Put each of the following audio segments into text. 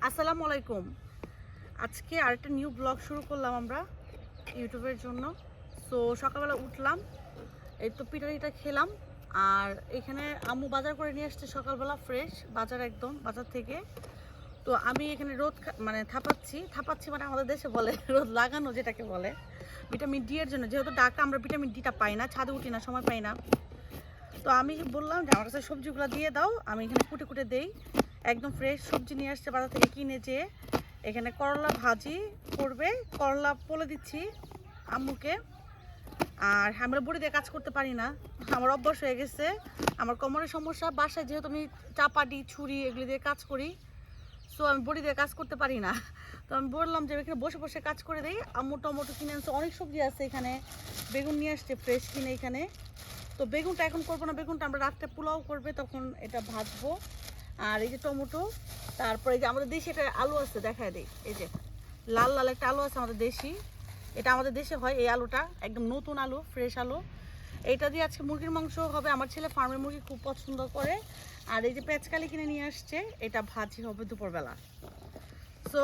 আসসালামু আলাইকুম। আজকে আরেকটা নিউ ব্লগ শুরু করলাম আমরা ইউটিউবের জন্য। সো সকালবেলা উঠলাম, এই তো পিঠাটা খেলাম। আর এখানে আম্মু বাজার করে নিয়ে আসছে সকালবেলা, ফ্রেশ বাজার, একদম বাজার থেকে। তো আমি এখানে রোদ মানে থাপাচ্ছি মানে আমাদের দেশে বলে রোদ লাগানো, যেটাকে বলে ভিটামিন ডি এর জন্য। যেহেতু ঢাকা আমরা ভিটামিন ডিটা পাই না, ছাদে উঠি না, সময় পাই না। তো আমি বললাম যে আমার কাছে সবজিগুলো দিয়ে দাও, আমি এখানে কুটে কুটে দেই। একদম ফ্রেশ সবজি নিয়ে আসছে বাজার থেকে কিনে। যেয়ে এখানে করলা ভাজি করবে, করলা পোলে দিচ্ছি আম্মুকে। আর আমরা বড়ি দিয়ে কাজ করতে পারি না, আমার অভ্যাস হয়ে গেছে। আমার কোমরের সমস্যা, বাসায় যেহেতু আমি চাপাটি ছুরি এগুলি দিয়ে কাজ করি, সো আমি বড়ি দিয়ে কাজ করতে পারি না। তো আমি বললাম যে এখানে বসে বসে কাজ করে দিই। আম্মু টমেটো কিনে আনছে, অনেক সবজি আছে এখানে। বেগুন নিয়ে আসছে ফ্রেশ কিনে এখানে। তো বেগুনটা এখন করবো না, বেগুনটা আমরা রাত্রে পোলাও করবে, তখন এটা ভাজবো। আর এই যে টমেটো, তারপরে এই যে আমাদের দেশি একটা আলু আছে, দেখায় দিই। এই যে লাল লাল একটা আলু আছে আমাদের দেশি, এটা আমাদের দেশে হয় এই আলুটা, একদম নতুন আলু, ফ্রেশ আলু। এইটা দিয়ে আজকে মুরগির মাংস হবে, আমার ছেলে ফার্মের মুরগি খুব পছন্দ করে। আর এই যে পেঁচকালি কিনে নিয়ে আসছে, এটা ভাজি হবে দুপুরবেলা। সো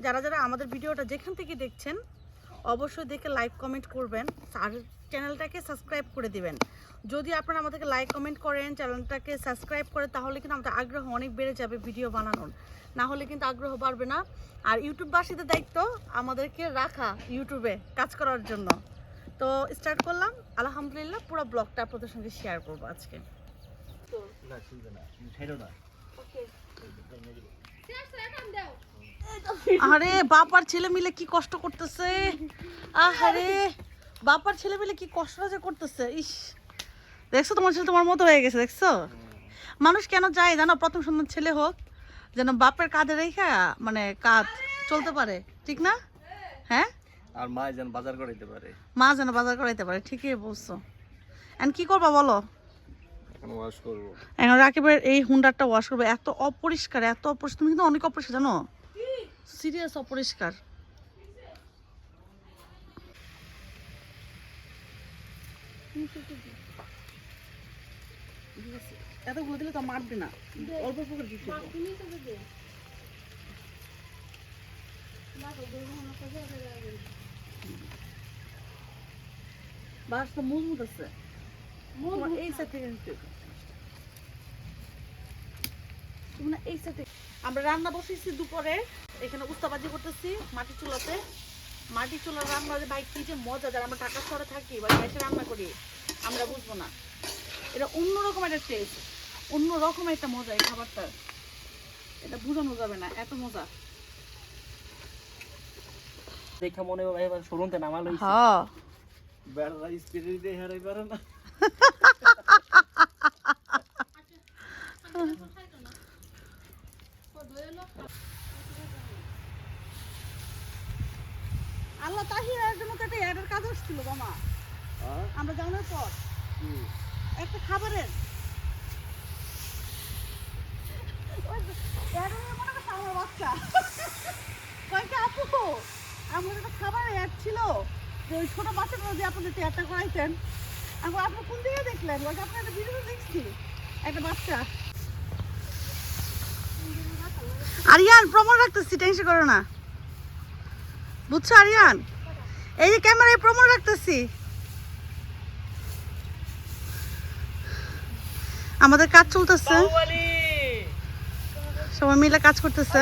যারা যারা আমাদের ভিডিওটা যেখান থেকে দেখছেন অবশ্যই দেখে লাইক কমেন্ট করবেন, আর চ্যানেলটাকে সাবস্ক্রাইব করে দিবেন। যদি আপনারা আমাদেরকে লাইক কমেন্ট করেন, চ্যানেলটাকে সাবস্ক্রাইব করে, তাহলে কিন্তু আমাদের আগ্রহ অনেক বেড়ে যাবে ভিডিও বানানোর, না হলে কিন্তু আগ্রহ বাড়বে না। আর ইউটিউববাসীদের দায়িত্ব আমাদেরকে রাখা ইউটিউবে কাজ করার জন্য। তো স্টার্ট করলাম, আলহামদুলিল্লাহ। পুরো ব্লগটা আপনাদের সঙ্গে শেয়ার করবো আজকে। আরে বাপার ছেলে মিলে কি কষ্ট করতেছে, আরে বাপার ছেলে মিলে কি কষ্টটা যে করতেছে। ইস, দেখছো তোমার ছেলে তোমার মতো হয়ে গেছে, দেখছো? মানুষ কেন চায় জানো, প্রথম সুন্দর ছেলে হোক, যেন বাপের কাঁধে রেখা মানে কাঁধ চলতে পারে, ঠিক না? হ্যাঁ, আর মা যেন বাজার করাইতে পারে, মা যেন বাজার করাইতে পারে, ঠিকই বলছো। এন্ড কি করবা বলো? এখন ওয়াশ করব। এখন রাকিবের এই হুন্ডারটা ওয়াশ করবে, এত অপরিষ্কার, এত অপরিষ্কার। তুমি কিন্তু অনেক অপরিষ্কার জানো, সিরিয়াস অপরিষ্কার। এতগুলো দিলে তো মারবে না, অল্প অল্প করে দিতে হবে। বাস তো মজবুত আছে, এই সাইড থেকে নিতে হবে। তুমি না এই সাইডে। আমরা রান্না বসেছি দুপুরে, এখানে উস্তাবাজি করতেছি মাটির চুলাতে। মাটির চুলার রান্না যে ভাই কি যে মজা, যারা আমরা ঢাকা শহরে থাকি বা গ্যাসে রান্না করি আমরা বুঝবো না। এটা অন্যরকম একটা টেস্ট, অন্যরকম একটা মজা এই খাবারটা, এটা বোঝানো যাবে না, এত মজা। দেখা মনে হয় এবার শোরুমতে নামাল হইছে। হ্যাঁ, বেড়া স্পিড দিয়ে হারাই পারে না। আল্লাহ তাহিয়ার জন্য তো একটা অ্যাডের কাজ আসছিল মামা, আমরা জানার পর একটা খাবারের আমার বাচ্চা কয়েকটা আপু, আমাদের একটা খাবারের অ্যাড ছিল যে ওই ছোট বাচ্চাগুলো যে আপনাদের অ্যাডটা করাইতেন। এখন আপনি কোন দিকে দেখলেন? বলতে আপনার একটা ভিডিও দেখছি, একটা বাচ্চা। আরিয়ান প্রমাণ রাখতেছি, টেনশন করো না, বুঝছো আরিয়ান? এই যে ক্যামেরায় প্রমাণ রাখতেছি, আমাদের কাজ চলতেছে, সবাই মিলে কাজ করতেছে।